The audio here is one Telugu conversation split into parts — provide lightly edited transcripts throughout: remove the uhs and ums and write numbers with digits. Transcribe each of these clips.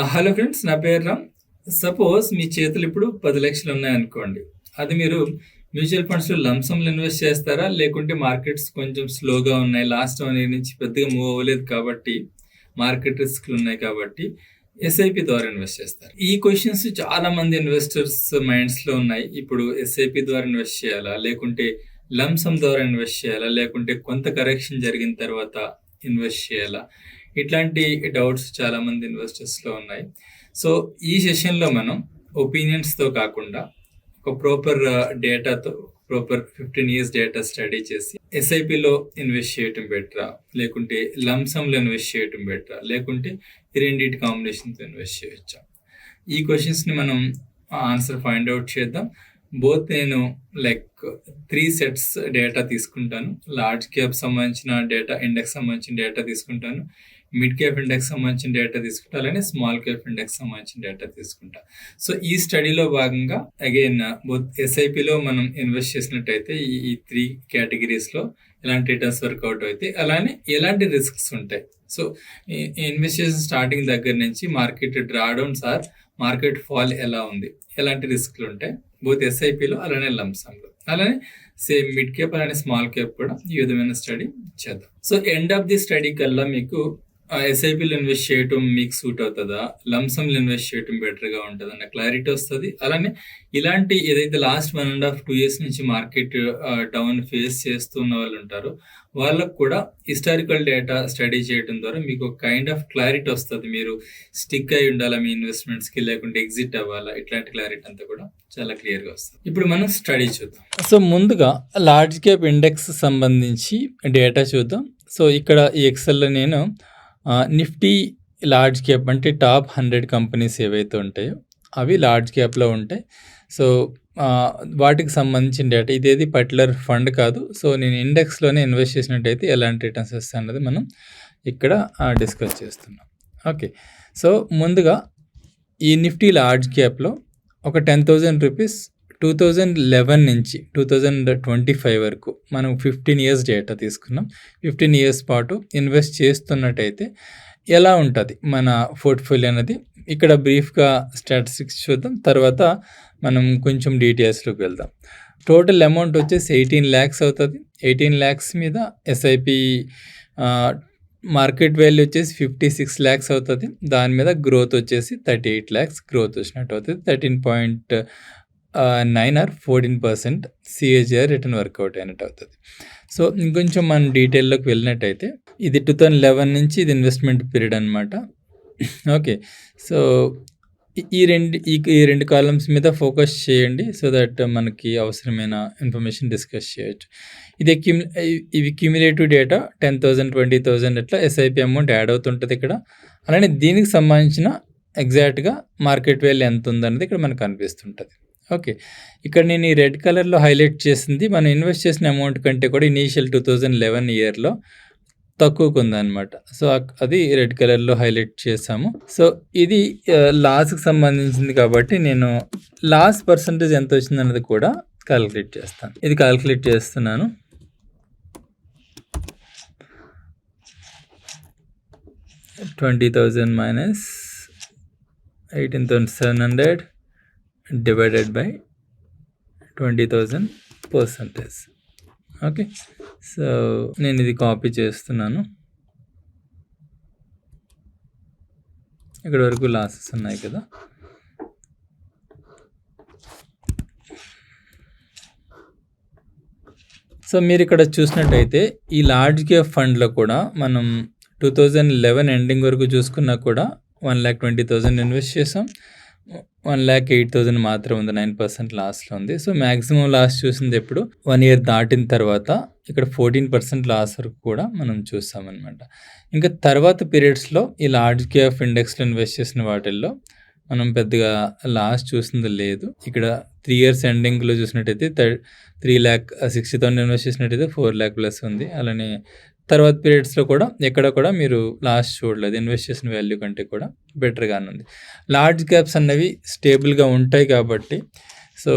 హలో ఫ్రెండ్స్, నా పేరు రామ్. సపోజ్ మీ చేతులు ఇప్పుడు 10,00,000 ఉన్నాయనుకోండి. అది మీరు మ్యూచువల్ ఫండ్స్‌లో లంసమ్‌లో ఇన్వెస్ట్ చేస్తారా? లేకుంటే మార్కెట్స్ కొంచెం స్లోగా ఉన్నాయి. లాస్ట్ 1 ఇయర్ నుంచి పెద్దగా మూవ్ అవ్వలేదు కాబట్టి, మార్కెట్ రిస్క్‌లు ఉన్నాయి కాబట్టి ఎస్ఐపి ద్వారా ఇన్వెస్ట్ చేస్తారు. ఈ క్వెషన్స్ చాలా మంది ఇన్వెస్టర్స్ మైండ్స్‌లో ఉన్నాయి. ఇప్పుడు ఎస్ఐపి ద్వారా ఇన్వెస్ట్ చేయాలా? లేకుంటే లంసమ్ ద్వారా ఇన్వెస్ట్ చేయాలా? లేకుంటే కొంత కరెక్షన్ జరిగిన తర్వాత ఇన్వెస్ట్ చేయాలా? ఇట్లాంటి డౌట్స్ చాలా మంది ఇన్వెస్టర్స్‌లో ఉన్నాయి. సో, ఈ సెషన్‌లో మనం ఒపీనియన్స్‌తో కాకుండా ఒక ప్రాపర్ డేటాతో ప్రాపర్ 15 ఇయర్స్ డేటా స్టడీ చేసి ఎస్ఐపిలో ఇన్వెస్ట్ చేయటం బెటరా? లేకుంటే లంసమ్‌లో ఇన్వెస్ట్ చేయటం బెటరా? లేకుంటే ఈ రెండిటి కాంబినేషన్‌తో ఇన్వెస్ట్ చేయొచ్చా? ఈ క్వెషన్స్‌ని మనం ఆన్సర్ ఫైండ్ ఔట్ చేద్దాం. నేను 3 సెట్స్ డేటా తీసుకుంటాను. లార్జ్ క్యాప్ సంబంధించిన డేటా, ఇండెక్స్ సంబంధించిన డేటా తీసుకుంటాను. మిడ్ క్యాప్ ఇండెక్స్ సంబంధించిన డేటా తీసుకుంటా, అలానే స్మాల్ క్యాప్ ఇండెక్స్ సంబంధించిన డేటా తీసుకుంటా. సో ఈ స్టడీలో భాగంగా అగైన్ ఎస్ఐపిలో మనం ఇన్వెస్ట్ చేసినట్టయితే ఈ 3 కేటగిరీస్లో ఎలాంటి రిటర్న్స్ వర్కౌట్ అవుతాయి, అలానే ఎలాంటి రిస్క్స్ ఉంటాయి. సో ఇన్వెస్టిగేషన్ స్టార్టింగ్ దగ్గర నుంచి market drawdowns or market fall ఎలా ఉంది, ఎలాంటి రిస్క్లు ఉంటాయి ఎస్ఐపిలో, అలానే లంసమ్లో, అలానే సేమ్ మిడ్ క్యాప్ అలానే స్మాల్ క్యాప్ కూడా ఈ విధమైన స్టడీ చేద్దాం. So end of the study కల్లా మీకు ఎస్ఐపిలో ఇన్వెస్ట్ చేయటం మీకు సూట్ అవుతుందా, లంసమ్లో ఇన్వెస్ట్ చేయటం బెటర్గా ఉంటుంది అన్న క్లారిటీ వస్తుంది. అలానే ఇలాంటి ఏదైతే లాస్ట్ 1.5-2 ఇయర్స్ నుంచి మార్కెట్ డౌన్ ఫేస్ చేస్తున్న వాళ్ళు ఉంటారో వాళ్ళకు కూడా హిస్టారికల్ డేటా స్టడీ చేయడం ద్వారా మీకు ఒక కైండ్ ఆఫ్ క్లారిటీ వస్తుంది. మీరు స్టిక్ అయి ఉండాలా మీ ఇన్వెస్ట్మెంట్స్కి, లేకుంటే ఎగ్జిట్ అవ్వాలా, ఇట్లాంటి క్లారిటీ అంతా కూడా చాలా క్లియర్గా వస్తుంది. ఇప్పుడు మనం స్టడీ చూద్దాం. సో ముందుగా లార్జ్ క్యాప్ ఇండెక్స్ సంబంధించి డేటా చూద్దాం. సో ఇక్కడ ఈ ఎక్సెల్లో నేను నిఫ్టీ లార్జ్ క్యాప్ అంటే టాప్ 100 కంపెనీస్ ఏవైతే ఉంటాయో అవి లార్జ్ క్యాప్లో ఉంటాయి. సో వాటికి సంబంధించిన డేటా, ఇదేది పర్టికులర్ ఫండ్ కాదు. సో నేను ఇండెక్స్లోనే ఇన్వెస్ట్ చేసినట్టయితే ఎలాంటి రిటర్న్స్ వస్తాయి అన్నది మనం ఇక్కడ డిస్కస్ చేస్తున్నాం. ఓకే, సో ముందుగా ఈ నిఫ్టీ లార్జ్ క్యాప్లో ఒక 10,000 రూపీస్ 2011 నుంచి 2025 వరకు మనం 15 ఇయర్స్ డేటా తీసుకున్నాం. 15 ఇయర్స్ పాటు ఇన్వెస్ట్ చేస్తున్నట్టయితే ఎలా ఉంటుంది మన పోర్ట్ఫోలియో అనేది ఇక్కడ బ్రీఫ్గా స్టాటిస్టిక్స్ చూద్దాం. తర్వాత మనం కొంచెం డీటెయిల్స్లోకి వెళ్దాం. టోటల్ అమౌంట్ వచ్చేసి 18 lakhs అవుతుంది. 18 lakhs మీద ఎస్ఐపి మార్కెట్ వాల్యూ వచ్చేసి 56 lakhs అవుతుంది. దాని మీద గ్రోత్ వచ్చేసి 38 lakhs గ్రోత్ వచ్చినట్టు అవుతుంది. 13.9 or 14% సిఏజిఆర్ రిటర్న్ వర్కౌట్ అయినట్టు అవుతుంది. సో ఇంకొంచెం మనం డీటెయిల్లోకి వెళ్ళినట్టయితే ఇది 2011 నుంచి ఇది ఇన్వెస్ట్మెంట్ పీరియడ్ అనమాట. ఓకే, సో ఈ రెండు కాలమ్స్ మీద ఫోకస్ చేయండి సో దట్ మనకి అవసరమైన ఇన్ఫర్మేషన్ డిస్కస్ చేయొచ్చు. ఇవి క్యూములేటివ్ డేటా 10,000 20,000 అట్లా ఎస్ఐపి అమౌంట్ యాడ్ అవుతుంటుంది ఇక్కడ. అలానే దీనికి సంబంధించిన ఎగ్జాక్ట్గా మార్కెట్ వాల్యూ ఎంత ఉందన్నది ఇక్కడ మనకు కనిపిస్తుంటుంది. ఓకే, ఇక్కడ నేను ఈ రెడ్ కలర్లో హైలైట్ చేసింది మనం ఇన్వెస్ట్ చేసిన అమౌంట్ కంటే కూడా ఇనీషియల్ 2011 ఇయర్లో తక్కువకు ఉందన్నమాట. సో అది రెడ్ కలర్లో హైలైట్ చేసాము. సో ఇది లాస్కి సంబంధించింది కాబట్టి నేను లాస్ పర్సంటేజ్ ఎంత వచ్చింది అన్నది కూడా క్యాలిక్యులేట్ చేస్తాను. ఇది క్యాలిక్యులేట్ చేస్తున్నాను. $20,000 minus 18,700 divided by 20,000 percentage. Okay, so నేను ఇది కాపీ చేస్తున్నాను. ఇక్కడ వరకు లాసెస్ ఉన్నాయి కదా. సో మీరు ఇక్కడ చూసినట్టయితే ఈ లార్జ్ క్యాప్ ఫండ్లో కూడా మనం 2011 ఎండింగ్ వరకు చూసుకున్నా కూడా 1,20,000 ఇన్వెస్ట్ చేసాం. 1,08,000 మాత్రం ఉంది, 9% లాస్లో ఉంది. సో మ్యాక్సిమం లాస్ చూసింది ఎప్పుడు 1 year దాటిన తర్వాత ఇక్కడ 14% లాస్ వరకు కూడా మనం చూస్తామన్నమాట. ఇంకా తర్వాత పీరియడ్స్లో ఈ లార్జ్ క్యాప్ ఇండెక్స్లో ఇన్వెస్ట్ చేసిన వాటిల్లో మనం పెద్దగా లాస్ చూసింది లేదు. ఇక్కడ 3 years ఎండింగ్లో చూసినట్టయితే 3,60,000 ఇన్వెస్ట్ చేసినట్టయితే 4 lakh ప్లస్ ఉంది. అలానే తర్వాత పీరియడ్స్లో కూడా ఎక్కడ కూడా మీరు లాస్ట్ చూడలేదు, ఇన్వెస్ట్ చేసిన వాల్యూ కంటే కూడా బెటర్గానే ఉంది. లార్జ్ క్యాప్స్ అన్నవి స్టేబుల్గా ఉంటాయి కాబట్టి సో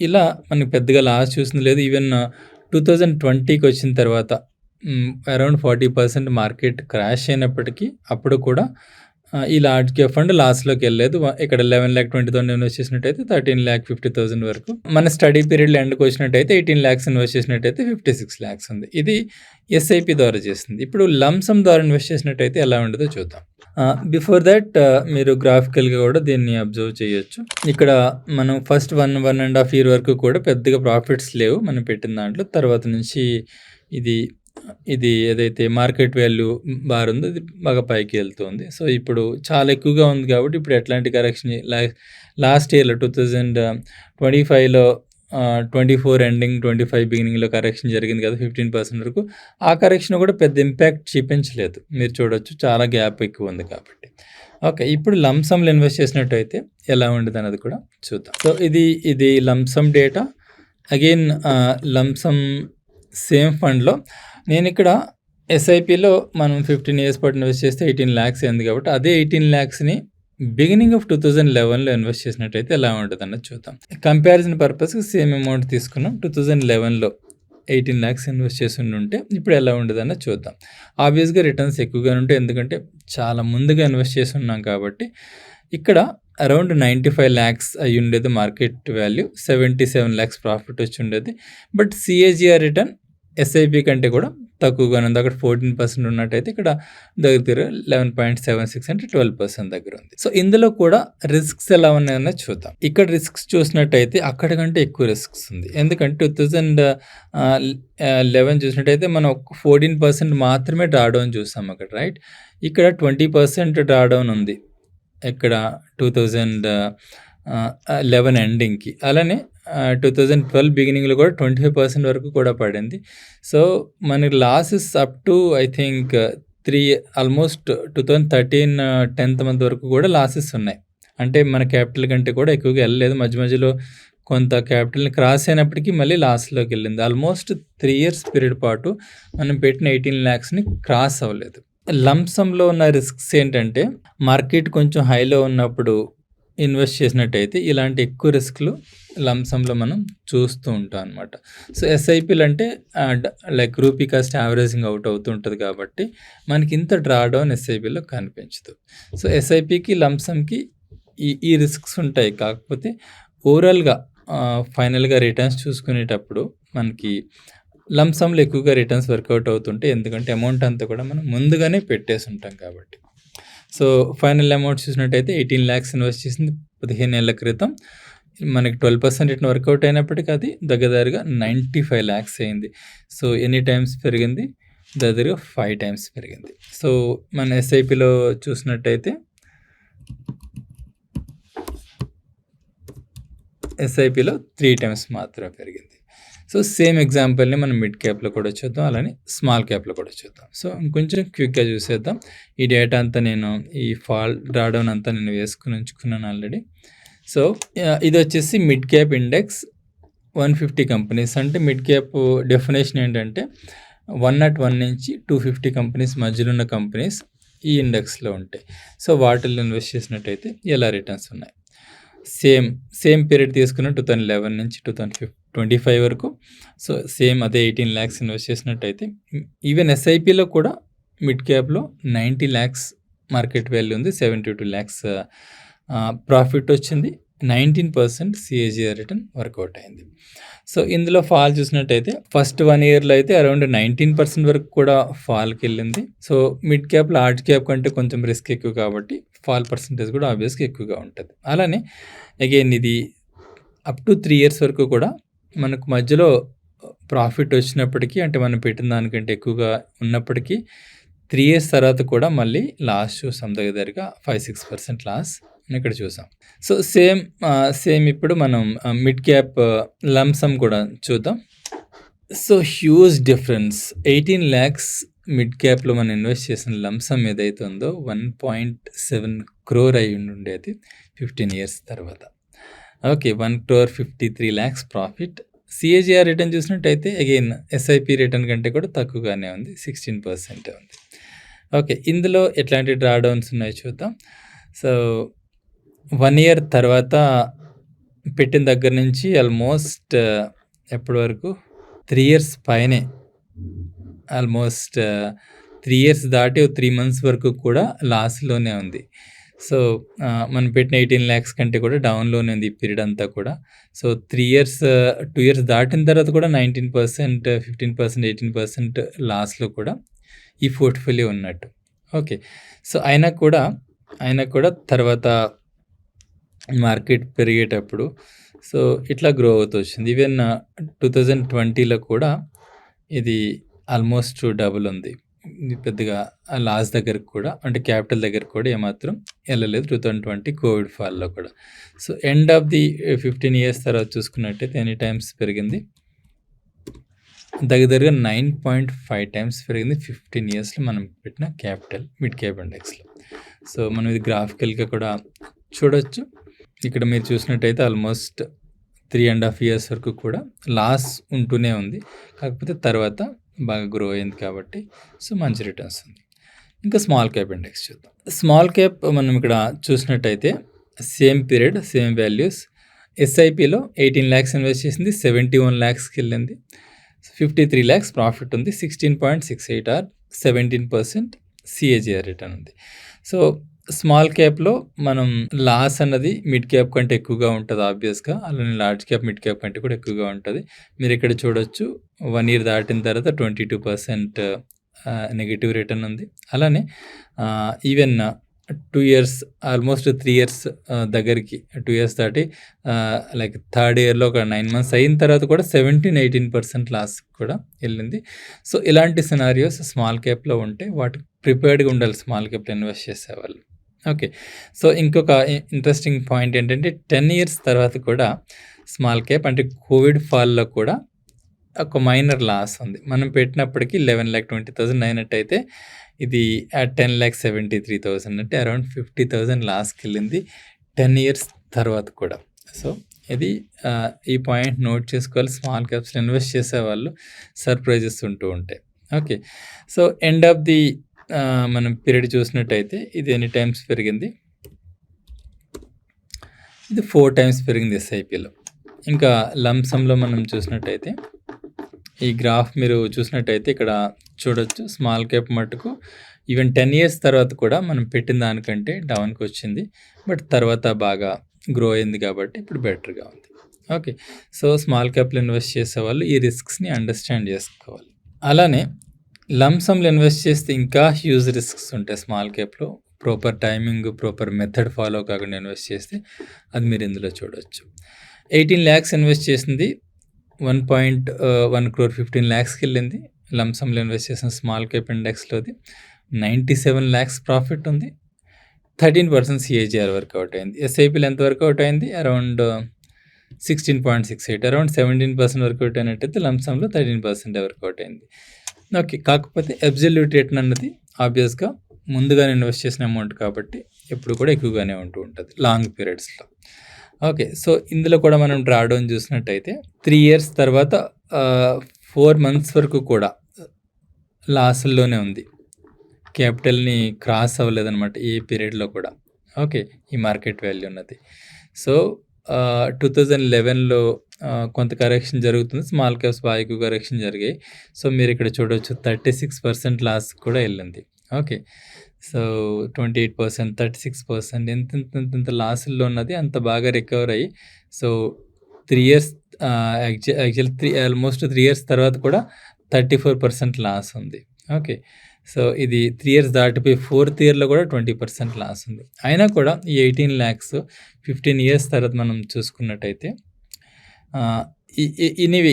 ఇలా మనకి పెద్దగా లాస్ చూసింది లేదు. ఈవెన్ 2020కి వచ్చిన తర్వాత అరౌండ్ 40% మార్కెట్ క్రాష్ అయినప్పటికీ అప్పుడు కూడా ఈ లార్జ్ క్యాప్ ఫండ్ లాస్‌లోకి వెళ్ళలేదు. ఇక్కడ 11,20,000 ఇన్వెస్ట్ చేసినట్టయితే 13,50,000 వరకు. మన స్టడీ పీరియడ్‌లో ఎండ్‌కి వచ్చినట్టయితే 18,00,000 ఇన్వెస్ట్ చేసినట్టయితే 56,00,000 ఉంది. ఇది ఎస్ఐపి ద్వారా చేసింది. ఇప్పుడు లంసమ్ ద్వారా ఇన్వెస్ట్ చేసినట్టయితే ఎలా ఉండదో చూద్దాం. బిఫోర్ దట్ మీరు గ్రాఫికల్‌గా కూడా దీన్ని అబ్జర్వ్ చేయొచ్చు. ఇక్కడ మనం ఫస్ట్ 1.5 ఇయర్ వరకు కూడా పెద్దగా ప్రాఫిట్స్ లేవు మనం పెట్టిన దాంట్లో. తర్వాత నుంచి ఇది ఏదైతే మార్కెట్ వాల్యూ బార్ ఉందో అది బాగా పైకి వెళ్తుంది. సో ఇప్పుడు చాలా ఎక్కువగా ఉంది కాబట్టి ఇప్పుడు ఎట్లాంటి కరెక్షన్ లాస్ట్ ఇయర్‌లో 2025లో 24 ఎండింగ్ 25 బిగినింగ్‌లో కరెక్షన్ జరిగింది కదా 15% వరకు. ఆ కరెక్షన్ కూడా పెద్ద ఇంపాక్ట్ చూపించలేదు. మీరు చూడొచ్చు చాలా గ్యాప్ ఎక్కువ ఉంది కాబట్టి. ఓకే. ఇప్పుడు లంసమ్‌లో ఇన్వెస్ట్ చేసినట్టయితే ఎలా ఉండదన్నది కూడా చూద్దాం. సో ఇది lump sum data. Again lump sum same ఫండ్‌లో నేనిక్కడ ఎస్ఐపిలో మనం 15 ఇయర్స్ పాటు ఇన్వెస్ట్ చేస్తే 18,00,000 అయింది కాబట్టి అదే 18,00,000ని బిగినింగ్ ఆఫ్ 2011లో ఇన్వెస్ట్ చేసినట్టయితే ఎలా ఉంటదన్నది చూద్దాం. కంపారిజన్ పర్పస్‌కి సేమ్ అమౌంట్ తీసుకున్నాం. 2011లో 18,00,000 ఇన్వెస్ట్ చేసుండుంటే ఇప్పుడు ఎలా ఉండదన్నది చూద్దాం. ఆబ్వియస్‌గా రిటర్న్స్ ఎక్కువగానే ఉంటాయి. ఎందుకంటే చాలా ముందుగా ఇన్వెస్ట్ చేసున్నాం కాబట్టి. ఇక్కడ అరౌండ్ 95,00,000 అయ్యుండేది మార్కెట్ వాల్యూ. 77,00,000 ప్రాఫిట్ వచ్చుండేది. బట్ సిఏజీఆర్ రిటర్న్ ఎస్ఐపి కంటే కూడా తక్కువగానే ఉంది. అక్కడ 14% ఉన్నట్టయితే ఇక్కడ దగ్గర 11.76 అంటే 12% దగ్గర ఉంది. సో ఇందులో కూడా రిస్క్స్ ఎలా ఉన్నాయన్నది చూద్దాం. ఇక్కడ రిస్క్స్ చూసినట్టయితే అక్కడ కంటే ఎక్కువ రిస్క్స్ ఉంది. ఎందుకంటే 2011 చూసినట్టయితే మనం 14% మాత్రమే డ్రాడౌన్ చూసాం అక్కడ, రైట్? ఇక్కడ 20% డ్రాడౌన్ ఉంది ఇక్కడ 2011 ఎండింగ్‌కి. అలానే 2012 బిగినింగ్‌లో కూడా 25% వరకు కూడా పడింది. సో మనకి losses up to I think almost 2013 10th month వరకు కూడా లాసెస్ ఉన్నాయి. అంటే మన క్యాపిటల్ కంటే కూడా ఎక్కువగా వెళ్ళలేదు. మధ్య మధ్యలో కొంత క్యాపిటల్‌ని క్రాస్ అయినప్పటికీ మళ్ళీ లాస్‌లోకి వెళ్ళింది. ఆల్మోస్ట్ 3 ఇయర్స్ పీరియడ్ పాటు మనం పెట్టిన 18,00,000ని క్రాస్ అవ్వలేదు. లంసమ్‌లో ఉన్న రిస్క్స్ ఏంటంటే మార్కెట్ కొంచెం హైలో ఉన్నప్పుడు ఇన్వెస్ట్ చేసినట్టయితే ఇలాంటి ఎక్కువ రిస్క్‌లు లంసమ్‌లో మనం చూస్తూ ఉంటాం అనమాట. సో ఎస్ఐపీలు అంటే like rupee cost averaging out అవుతూ ఉంటుంది కాబట్టి మనకి ఇంత డ్రాడౌన్ ఎస్ఐపీలో కనిపించదు. సో ఎస్ఐపీకి లంసమ్‌కి ఈ రిస్క్స్ ఉంటాయి. కాకపోతే ఓవరాల్‌గా ఫైనల్‌గా రిటర్న్స్ చూసుకునేటప్పుడు మనకి లంసమ్‌లో ఎక్కువగా రిటర్న్స్ వర్కౌట్ అవుతుంటాయి. ఎందుకంటే అమౌంట్ అంతా కూడా మనం ముందుగానే పెట్టేసి ఉంటాం కాబట్టి. సో ఫైనల్ అమౌంట్ చూసినట్టయితే 18,00,000 ఇన్వెస్ట్ చేసింది 15 ఏళ్ల క్రితం. మనకి 12% రిటర్న్ వర్కౌట్ అయినప్పటికీ అది దగ్గరగా 95,00,000 అయింది. సో ఎన్ని టైమ్స్ పెరిగింది? దగ్గరగా 5 టైమ్స్ పెరిగింది. సో మన ఎస్ఐపిలో చూసినట్టయితే ఎస్ఐపిలో 3 టైమ్స్ మాత్రమే పెరిగింది. సో సేమ్ ఎగ్జాంపుల్ని మనం మిడ్ క్యాప్లో కూడా చూద్దాం, అలానే స్మాల్ క్యాప్లో కూడా చూద్దాం. సో ఇంకొంచెం క్విక్గా చూసేద్దాం. ఈ డేటా అంతా నేను ఈ ఫాల్ డ్రాడౌన్ అంతా నేను వేసుకుని ఉంచుకున్నాను ఆల్రెడీ. సో ఇది వచ్చేసి మిడ్ క్యాప్ ఇండెక్స్ 150 కంపెనీస్. అంటే మిడ్ క్యాప్ డెఫినేషన్ ఏంటంటే 101 నుంచి 250 కంపెనీస్ మధ్యలో ఉన్న కంపెనీస్ ఈ ఇండెక్స్లో ఉంటాయి. సో వాటిల్లో ఇన్వెస్ట్ చేసినట్టయితే ఎలా రిటర్న్స్ ఉన్నాయి? సేమ్ పీరియడ్ తీసుకున్న 2011 నుంచి 2025 వరకు. సో సేమ్ అదే 18,00,000 ఇన్వెస్ట్ చేసినట్టయితే ఈవెన్ ఎస్ఐపిలో కూడా మిడ్ క్యాప్లో 90 lakhs మార్కెట్ వాల్యూ ఉంది. 72 lakhs ప్రాఫిట్ వచ్చింది. 19% సిఏజీఆర్ రిటర్న్ వర్కౌట్ అయింది. సో ఇందులో ఫాల్ చూసినట్టయితే ఫస్ట్ 1 ఇయర్లో అయితే అరౌండ్ 19% వరకు కూడా ఫాల్కి వెళ్ళింది. So mid cap large cap కంటే కొంచెం రిస్క్ ఎక్కువ కాబట్టి ఫాల్ పర్సంటేజ్ కూడా ఆబ్వియస్గా ఎక్కువగా ఉంటుంది. అలానే అగైన్ ఇది అప్ టు 3 ఇయర్స్ వరకు కూడా మనకు మధ్యలో ప్రాఫిట్ వచ్చినప్పటికీ, అంటే మనం పెట్టిన దానికంటే ఎక్కువగా ఉన్నప్పటికీ 3 ఇయర్స్ తర్వాత కూడా మళ్ళీ లాస్ చూసాం. దగ్గరగా 5-6% లాస్ ఇక్కడ చూసాం. సో సేమ్ ఇప్పుడు మనం మిడ్ క్యాప్ లంసమ్ కూడా చూద్దాం. So huge difference. 18 lakhs mid క్యాప్లో మనం ఇన్వెస్ట్ చేసిన లంసమ్ ఏదైతే ఉందో 1.7 crore అయి ఉండేది 15 ఇయర్స్ తర్వాత. Okay, 1.53 crore profit. CAGR return చూసినట్టయితే అగైన్ ఎస్ఐపి రిటర్న్ కంటే కూడా తక్కువగానే ఉంది, 16% ఉంది. ఓకే, ఇందులో ఎట్లాంటి డ్రాడౌన్స్ ఉన్నాయో చూద్దాం. సో 1 year తర్వాత పెట్టిన దగ్గర నుంచి ఆల్మోస్ట్ ఎప్పటి వరకు 3 years పైనే, ఆల్మోస్ట్ 3 ఇయర్స్ దాటి 3 మంత్స్ వరకు కూడా లాస్‌లోనే ఉంది. సో, మనం పెట్టిన 18 లాక్స్ కంటే కూడా డౌన్‌లోనే ఉంది ఈ పీరియడ్ అంతా కూడా. సో, 2 ఇయర్స్ దాటిన తర్వాత కూడా 19%, 15%, 18% లాస్‌లో కూడా ఈ పోర్ట్‌ఫోలియో ఉన్నట్టు. ఓకే. సో, అయినా కూడా తర్వాత మార్కెట్ పెరిగేటప్పుడు సో, ఇట్లా గ్రో అవుతూ వచ్చింది. ఈవెన్ 2020లో కూడా ఇది ఆల్మోస్ట్ డబుల్ ఉంది. ఇది పెద్దగా లాస్ దగ్గరకు కూడా అంటే క్యాపిటల్ దగ్గరకు కూడా ఏమాత్రం ఎళ్ళలేదు 2020 కోవిడ్ ఫాల్‌లో కూడా. So, end of the 15 years తర్వాత చూసుకున్నట్టయితే ఎన్ని టైమ్స్ పెరిగింది? దగ్గరగా 9.5 టైమ్స్ పెరిగింది 15 ఇయర్స్‌లో మనం పెట్టిన క్యాపిటల్ మిడ్ క్యాప్ ఇండెక్స్‌లో. సో, మనం ఇది గ్రాఫికల్‌గా కూడా చూడొచ్చు. ఇక్కడ మీరు చూసినట్టయితే ఆల్మోస్ట్ 3.5 ఇయర్స్ వరకు కూడా లాస్ ఉంటూనే ఉంది. కాకపోతే తర్వాత బాగా గ్రో అయింది కాబట్టి సో, మంచి రిటర్న్స్ ఉంది. ఇంకా స్మాల్ క్యాప్ ఇండెక్స్ చూద్దాం. స్మాల్ క్యాప్ మనం ఇక్కడ చూసినట్టయితే సేమ్ పీరియడ్, సేమ్ వాల్యూస్. ఎస్ఐపిలో 18 లాక్స్ ఇన్వెస్ట్ చేసింది. 71 లాక్స్‌కి వెళ్ళింది. 53 లాక్స్ ప్రాఫిట్ ఉంది. 16.68 ఆర్ 17% సిఏజీఆర్ రిటర్న్ ఉంది. సో, స్మాల్ క్యాప్‌లో మనం లాస్ అన్నది మిడ్ క్యాప్ కంటే ఎక్కువగా ఉంటది ఆబ్వియస్‌గా. అలానే లార్జ్ క్యాప్, మిడ్ క్యాప్ కంటే కూడా ఎక్కువగా ఉంటది. మీరిక్కడ చూడొచ్చు 1 ఇయర్ దాటిన తర్వాత 22% నెగెటివ్ రిటర్న్ ఉంది. అలానే ఈవెన్ 2 ఇయర్స్ ఆల్మోస్ట్ 3 ఇయర్స్ దగ్గరికి 2 ఇయర్స్ దాటి లైక్ థర్డ్ ఇయర్‌లో ఒక 9 మంత్స్ అయిన తర్వాత కూడా 17, 18% లాస్ కూడా ఎళ్ళింది. సో, ఇలాంటి సినారియోస్ స్మాల్ క్యాప్‌లో ఉంటే వాటికి ప్రిపేర్డ్‌గా ఉండాలి స్మాల్ క్యాప్‌లో ఇన్వెస్ట్ చేసేవాళ్ళు. ఓకే. సో, ఇంకొక ఇంట్రెస్టింగ్ పాయింట్ ఏంటంటే 10 ఇయర్స్ తర్వాత కూడా స్మాల్ క్యాప్ అంటే కోవిడ్ ఫాల్‌లో కూడా ఒక మైనర్ లాస్ ఉంది. మనం పెట్టినప్పటికి 11,20,000 అయినట్టయితే ఇది 10,73,000 అంటే అరౌండ్ 50,000 లాస్‌కెళ్ళింది 10 ఇయర్స్ తర్వాత కూడా. సో, ఇది ఈ పాయింట్ నోట్ చేసుకోవాలి. స్మాల్ క్యాప్స్‌లో ఇన్వెస్ట్ చేసేవాళ్ళు సర్ప్రైజెస్ ఉంటూ ఉంటాయి. Okay. So, end of the మనం పీరియడ్ చూసినట్టయితే ఇది ఎన్ని టైమ్స్ పెరిగింది? ఇది 4 టైమ్స్ పెరిగింది ఎస్ఐపిలో. ఇంకా లంప్ సమ్‌లో మనం చూసినట్టయితే ఈ గ్రాఫ్ మీరు చూసినట్టయితే ఇక్కడ చూడొచ్చు. స్మాల్ క్యాప్ మట్టుకు ఈవెన్ 10 ఇయర్స్ తర్వాత కూడా మనం పెట్టిన దానికంటే డౌన్‌కొచ్చింది. బట్ తర్వాత బాగా గ్రో అయింది కాబట్టి ఇప్పుడు బెటర్‌గా ఉంది. ఓకే. సో, స్మాల్ క్యాప్‌లో ఇన్వెస్ట్ చేసేవాళ్ళు ఈ రిస్క్స్‌ని అండర్‌స్టాండ్ చేసుకోవాలి. అలానే లంప్ సమ్‌లో ఇన్వెస్ట్ చేస్తే ఇంకా హ్యూజ్ రిస్క్స్ ఉంటాయి స్మాల్ క్యాప్‌లో. Proper timing, proper method follow కాకుండా ఇన్వెస్ట్ చేస్తే అది మీరు ఇందులో చూడొచ్చు. 18 లాక్స్ ఇన్వెస్ట్ చేసింది 1 crore 15 లాక్స్‌కి వెళ్ళింది. లంప్ సమ్‌లో ఇన్వెస్ట్ చేసిన స్మాల్ క్యాప్ ఇండెక్స్‌లోది 97 లాక్స్ ప్రాఫిట్ ఉంది. 13% సిఏజీఆర్ వర్కౌట్ అయింది. ఎస్ఐపిలో ఎంత వర్కౌట్ అయింది? అరౌండ్ 16.68 అరౌండ్ 17% వర్కౌట్ అయినట్టయితే లంప్ సమ్‌లో 13% వర్కౌట్ అయింది. ఓకే. కాకపోతే అబ్సల్యూట్ రిటర్న్ అన్నది ఆబ్వియస్‌గా ముందుగానే ఇన్వెస్ట్ చేసిన అమౌంట్ కాబట్టి ఎప్పుడు కూడా ఎక్కువగానే ఉంటూ ఉంటది లాంగ్ పీరియడ్స్‌లో. ఓకే. సో, ఇందులో కూడా మనం డ్రా డౌన్ చూసినట్టయితే 3 ఇయర్స్ తర్వాత 4 మంత్స్ వరకు కూడా లాసుల్లోనే ఉంది. క్యాపిటల్‌ని క్రాస్ అవ్వలేదనమాట ఏ పీరియడ్‌లో కూడా. ఓకే. ఈ మార్కెట్ వాల్యూ ఉన్నది. సో, 2011లో కొంత కరెక్షన్ జరుగుతుంది. స్మాల్ క్యాప్స్ బాగా ఎక్కువ కరెక్షన్ జరిగాయి. సో, మీరిక్కడ చూడొచ్చు 36% లాస్ కూడా ఎళ్ళింది. ఓకే. సో, 28%, 36% ఇంత లాసుల్లో ఉన్నది అంత బాగా రికవర్ అయ్యి so, 3 years actually almost 3 years తర్వాత కూడా 34% లాస్ ఉంది. ఓకే. సో, ఇది 3 ఇయర్స్ దాటిపోయి 4థ్ ఇయర్‌లో కూడా 20% లాస్ ఉంది. అయినా కూడా ఈ 18 లాక్స్ 15 ఇయర్స్ తర్వాత మనం చూసుకున్నట్టయితే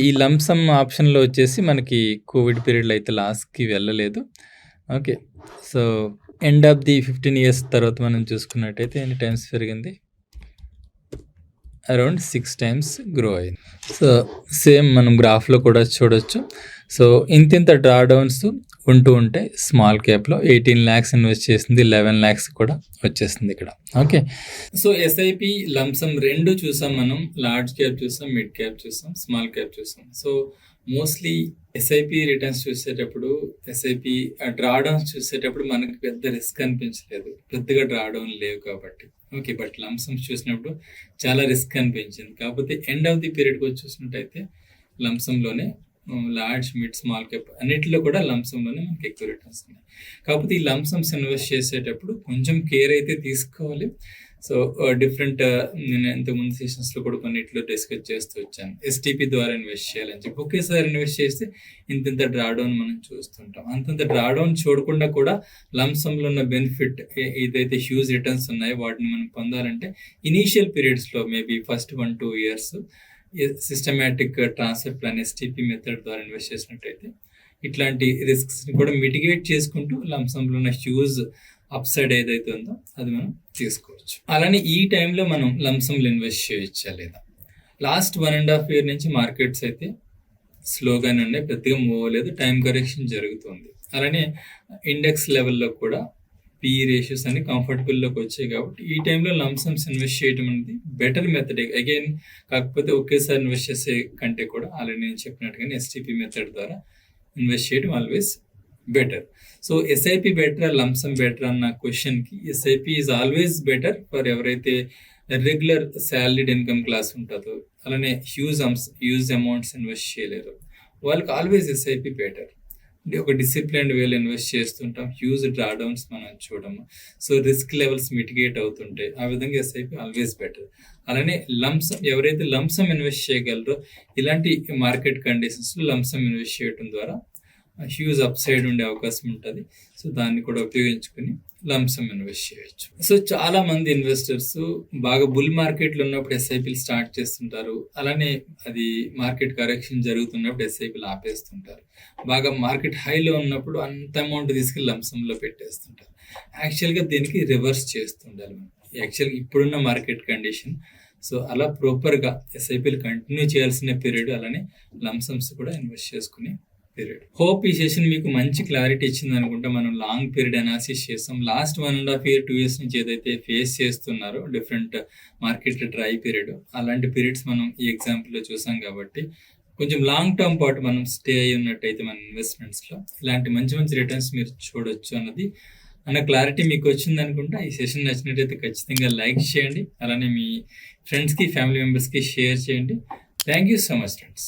ఈ లంప్ సమ్ ఆప్షన్‌లో వచ్చేసి మనకి కోవిడ్ పీరియడ్‌లో అయితే లాస్‌కి వెళ్ళలేదు. Okay. So, end of the 15 years తర్వాత మనం చూసుకున్నట్టయితే ఎన్ని టైమ్స్ పెరిగింది? అరౌండ్ 6 టైమ్స్ గ్రో అయింది. సో, సేమ్ మనం గ్రాఫ్‌లో కూడా చూడొచ్చు. సో, ఇంతింత డ్రా డౌన్స్ ఉంటూ ఉంటాయి స్మాల్ క్యాప్‌లో. 18 లాక్స్ ఇన్వెస్ట్ చేసింది 11 లాక్స్ కూడా వచ్చేసింది ఇక్కడ. Okay. So, SIP, lump some 2 చూసాం మనం. లార్జ్ క్యాప్ చూసాం, మిడ్ క్యాప్ చూసాం, స్మాల్ క్యాప్ చూసాం. సో, మోస్ట్‌లీ ఎస్ఐపి రిటర్న్స్ చూసేటప్పుడు, ఎస్ఐపి డ్రా డౌన్స్ చూసేటప్పుడు మనకు పెద్ద రిస్క్ అనిపించలేదు. పెద్దగా డ్రా డౌన్ లేవు కాబట్టి. ఓకే. బట్ లంప్ సమ్స్ చూసినప్పుడు చాలా రిస్క్ అనిపించింది. కాకపోతే ఎండ్ ఆఫ్ ది పీరియడ్‌కి వచ్చి చూసినట్టయితే లంప్ సమ్‌లోనే లార్జ్, మిడ్, స్మాల్ క్యాప్ అన్నిటిలో కూడా లంసంలోనే మనకి ఎక్కువ రిటర్న్స్ ఉన్నాయి. కాకపోతే ఈ లంసమ్స్ ఇన్వెస్ట్ చేసేటప్పుడు కొంచెం కేర్ అయితే తీసుకోవాలి. సో డిఫరెంట్ నేను ఇంతకుముందు సెషన్స్లో కూడా కొన్నిట్లో డిస్కస్ చేస్తూ వచ్చాను. ఎస్టీపీ ద్వారా ఇన్వెస్ట్ చేయాలని చెప్పి ఒకేసారి ఇన్వెస్ట్ చేస్తే ఇంత డ్రాడౌన్ మనం చూస్తుంటాం. అంతంత డ్రాడౌన్ చూడకుండా కూడా లంసంలో ఉన్న బెనిఫిట్ ఏదైతే హ్యూజ్ రిటర్న్స్ ఉన్నాయో వాటిని మనం పొందాలంటే ఇనీషియల్ పీరియడ్స్లో maybe first 1-2 years systematic transfer plan STP method ద్వారా ఇన్వెస్ట్ చేసినట్టయితే ఇట్లాంటి రిస్క్స్ని కూడా మిటిగేట్ చేసుకుంటూ లంసంలో ఉన్న హ్యూజ్ అప్సైడ్ ఏదైతే ఉందో అది మనం తీసుకోవచ్చు. అలానే ఈ టైంలో మనం లంసంలో ఇన్వెస్ట్ చేయొచ్చా లేదా? లాస్ట్ 1.5 year నుంచి మార్కెట్స్ అయితే స్లోగానే ఉన్నాయి, పెద్దగా మూవ్ అవ్వలేదు, టైం కరెక్షన్ జరుగుతుంది. అలానే ఇండెక్స్ లెవెల్లో కూడా పిఈ రేషియోస్ అన్ని కంఫర్టబుల్లోకి వచ్చాయి. కాబట్టి ఈ టైంలో లంసమ్స్ ఇన్వెస్ట్ చేయడం అనేది బెటర్ మెథడ్. అగైన్ కాకపోతే ఒకేసారి ఇన్వెస్ట్ చేసే కంటే కూడా ఆల్రెడీ నేను చెప్పినట్టుగానే ఎస్టీపీ మెథడ్ ద్వారా ఇన్వెస్ట్ చేయడం ఆల్వేస్ బెటర్. సో ఎస్ఐపి బెటరా లంసమ్ బెటర్ అన్న క్వశ్చన్కి SIP is always better for ఎవరైతే రెగ్యులర్ శాలరీడ్ ఇన్కమ్ క్లాస్ ఉంటుందో, అలానే హ్యూజ్ అమౌంట్స్ ఇన్వెస్ట్ చేయలేరు, వాళ్ళకి ఆల్వేస్ ఎస్ఐపి బెటర్. అంటే ఒక డిసిప్లిన్డ్ వేలో ఇన్వెస్ట్ చేస్తుంటాం, హ్యూజ్ డ్రాడౌన్స్ మనం చూడము, సో రిస్క్ లెవెల్స్ మిటిగేట్ అవుతుంటాయి. ఆ విధంగా ఎస్ఐపి ఆల్వేస్ బెటర్. అలానే లంసమ్ ఎవరైతే లంసమ్ ఇన్వెస్ట్ చేయగలరో ఇలాంటి మార్కెట్ కండిషన్స్లో లంసమ్ ఇన్వెస్ట్ చేయడం ద్వారా హ్యూజ్ అప్సైడ్ ఉండే అవకాశం ఉంటుంది. సో దాన్ని కూడా ఉపయోగించుకుని లంసమ్ ఇన్వెస్ట్ చేయొచ్చు. సో చాలా మంది ఇన్వెస్టర్స్ బాగా బుల్ మార్కెట్లు ఉన్నప్పుడు ఎస్ఐపీలు స్టార్ట్ చేస్తుంటారు, అలానే అది మార్కెట్ కరెక్షన్ జరుగుతున్నప్పుడు ఎస్ఐపీలు ఆపేస్తుంటారు. బాగా మార్కెట్ హైలో ఉన్నప్పుడు అంత అమౌంట్ తీసుకెళ్ళి లంసంలో పెట్టేస్తుంటారు. యాక్చువల్గా దీనికి రివర్స్ చేస్తుండాలి మనం. యాక్చువల్గా ఇప్పుడున్న మార్కెట్ కండిషన్, సో అలా ప్రాపర్గా ఎస్ఐపీలు కంటిన్యూ చేయాల్సిన పీరియడ్, అలానే లంసమ్స్ కూడా ఇన్వెస్ట్ చేసుకునే పీరియడ్. హోప్ ఈ సెషన్ మీకు మంచి క్లారిటీ ఇచ్చింది అనుకుంటా. మనం లాంగ్ పీరియడ్ అనాలిసిస్ చేస్తాం. లాస్ట్ 1.5 year 2 years నుంచి ఏదైతే ఫేస్ చేస్తున్నారో డిఫరెంట్ మార్కెట్ డ్రై పీరియడ్, అలాంటి పీరియడ్స్ మనం ఈ ఎగ్జాంపుల్లో చూసాం. కాబట్టి కొంచెం లాంగ్ టర్మ్ పాటు మనం స్టే అయి ఉన్నట్టయితే మన ఇన్వెస్ట్మెంట్స్లో ఇలాంటి మంచి మంచి రిటర్న్స్ మీరు చూడొచ్చు అన్న క్లారిటీ మీకు వచ్చింది అనుకుంటా. ఈ సెషన్ నచ్చినట్టయితే ఖచ్చితంగా లైక్ చేయండి, అలానే మీ ఫ్రెండ్స్కి, ఫ్యామిలీ మెంబర్స్కి షేర్ చేయండి. Thank you so much friends.